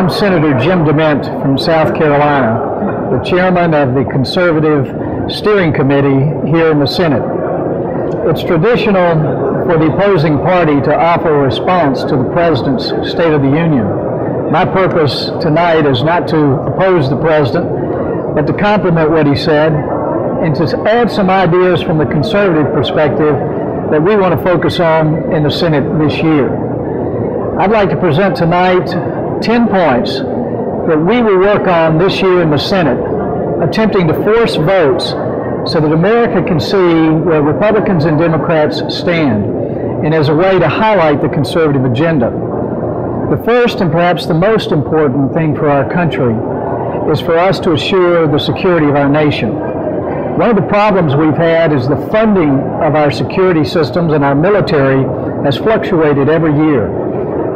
I'm Senator Jim DeMint from South Carolina, the chairman of the Conservative Steering Committee here in the Senate. It's traditional for the opposing party to offer a response to the President's State of the Union. My purpose tonight is not to oppose the President, but to compliment what he said and to add some ideas from the conservative perspective that we want to focus on in the Senate this year. I'd like to present tonight 10 points that we will work on this year in the Senate, attempting to force votes so that America can see where Republicans and Democrats stand, and as a way to highlight the conservative agenda. The first and perhaps the most important thing for our country is for us to assure the security of our nation. One of the problems we've had is the funding of our security systems and our military has fluctuated every year.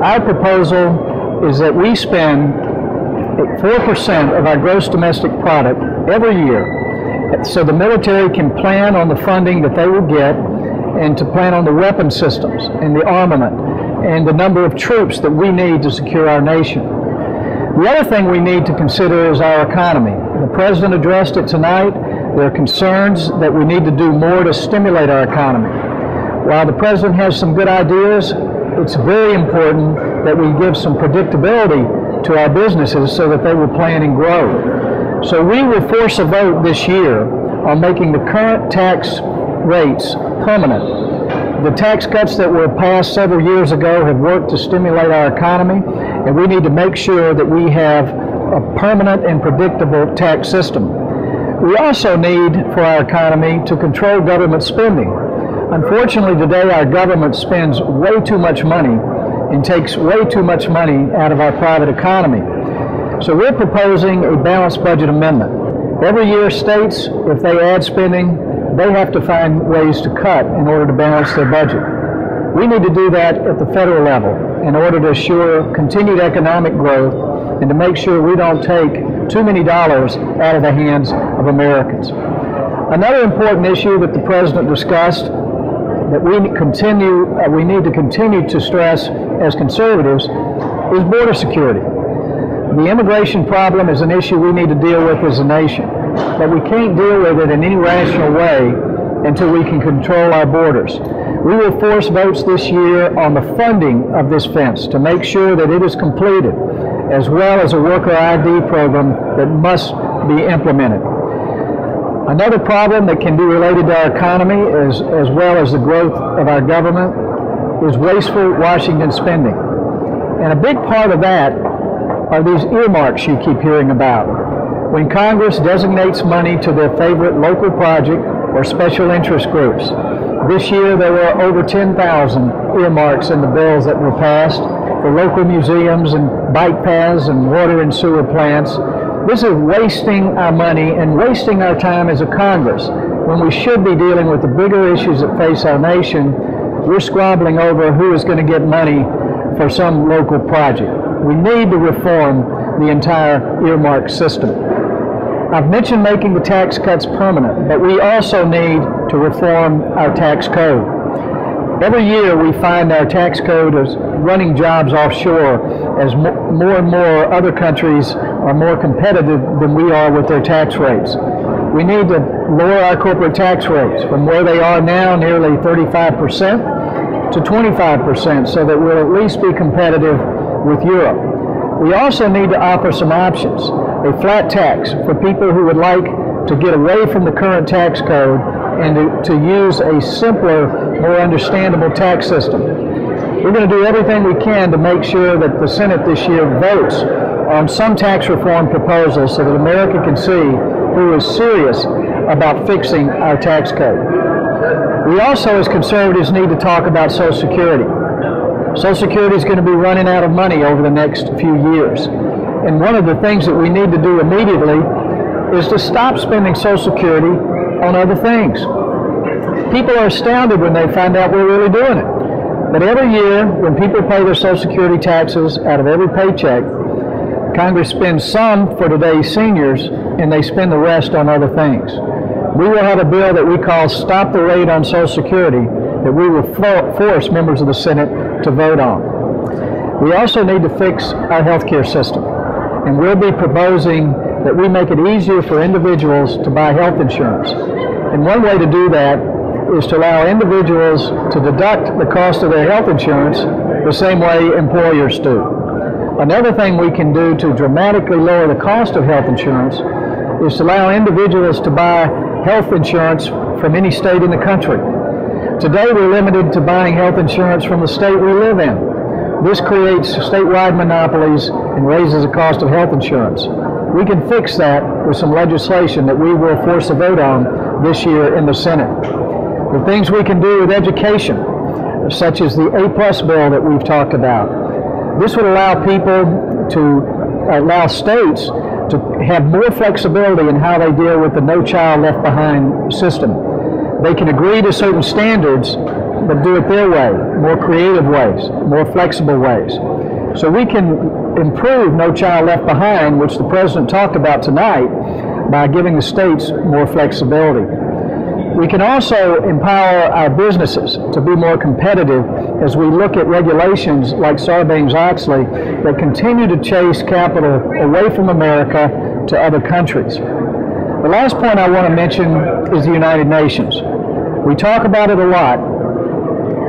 Our proposal is that we spend 4% of our gross domestic product every year so the military can plan on the funding that they will get and to plan on the weapon systems and the armament and the number of troops that we need to secure our nation. The other thing we need to consider is our economy. The President addressed it tonight. There are concerns that we need to do more to stimulate our economy. While the President has some good ideas, it's very important that we give some predictability to our businesses so that they will plan and grow. So we will force a vote this year on making the current tax rates permanent. The tax cuts that were passed several years ago have worked to stimulate our economy, and we need to make sure that we have a permanent and predictable tax system. We also need for our economy to control government spending. Unfortunately, today our government spends way too much money and takes way too much money out of our private economy. So we're proposing a balanced budget amendment. Every year states, if they add spending, they have to find ways to cut in order to balance their budget. We need to do that at the federal level in order to assure continued economic growth and to make sure we don't take too many dollars out of the hands of Americans. Another important issue that the President discussed that we need to continue to stress as conservatives is border security. The immigration problem is an issue we need to deal with as a nation, but we can't deal with it in any rational way until we can control our borders. We will force votes this year on the funding of this fence to make sure that it is completed, as well as a worker ID program that must be implemented. Another problem that can be related to our economy, as well as the growth of our government, is wasteful Washington spending. And a big part of that are these earmarks you keep hearing about. When Congress designates money to their favorite local project or special interest groups. This year there were over 10,000 earmarks in the bills that were passed for local museums and bike paths and water and sewer plants. This is wasting our money and wasting our time as a Congress when we should be dealing with the bigger issues that face our nation. We're squabbling over who is going to get money for some local project. We need to reform the entire earmark system. I've mentioned making the tax cuts permanent, but we also need to reform our tax code. Every year we find our tax code is running jobs offshore as more and more other countries are more competitive than we are with their tax rates. We need to lower our corporate tax rates from where they are now, nearly 35%, to 25%, so that we'll at least be competitive with Europe. We also need to offer some options, a flat tax for people who would like to get away from the current tax code and to use a simpler, more understandable tax system. We're going to do everything we can to make sure that the Senate this year votes on some tax reform proposals so that America can see who is serious about fixing our tax code. We also, as conservatives, need to talk about Social Security. Social Security is going to be running out of money over the next few years. And one of the things that we need to do immediately is to stop spending Social Security on other things. People are astounded when they find out we're really doing it. But every year, when people pay their Social Security taxes out of every paycheck, Congress spends some for today's seniors, and they spend the rest on other things. We will have a bill that we call Stop the Raid on Social Security that we will force members of the Senate to vote on. We also need to fix our health care system. and we'll be proposing that we make it easier for individuals to buy health insurance. And one way to do that is to allow individuals to deduct the cost of their health insurance the same way employers do. Another thing we can do to dramatically lower the cost of health insurance is to allow individuals to buy health insurance from any state in the country. Today we're limited to buying health insurance from the state we live in. This creates statewide monopolies and raises the cost of health insurance. We can fix that with some legislation that we will force a vote on this year in the Senate. The things we can do with education, such as the A+ bill that we've talked about. This would allow people to allow states to have more flexibility in how they deal with the No Child Left Behind system. They can agree to certain standards, but do it their way, more creative ways, more flexible ways. So we can improve No Child Left Behind, which the President talked about tonight, by giving the states more flexibility. We can also empower our businesses to be more competitive as we look at regulations like Sarbanes-Oxley that continue to chase capital away from America to other countries. The last point I want to mention is the United Nations. We talk about it a lot,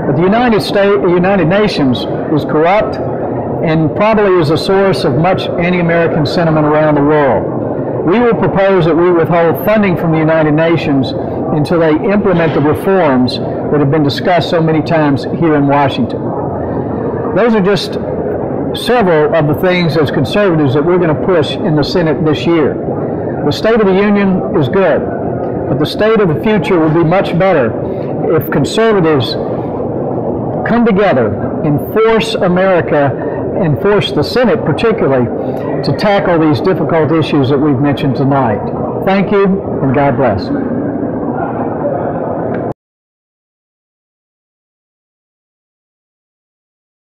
but the United Nations is corrupt and probably is a source of much anti-American sentiment around the world. We will propose that we withhold funding from the United Nations until they implement the reforms that have been discussed so many times here in Washington. Those are just several of the things as conservatives that we're going to push in the Senate this year. The State of the Union is good, but the state of the future will be much better if conservatives come together and force America and force the Senate particularly to tackle these difficult issues that we've mentioned tonight. Thank you, and God bless.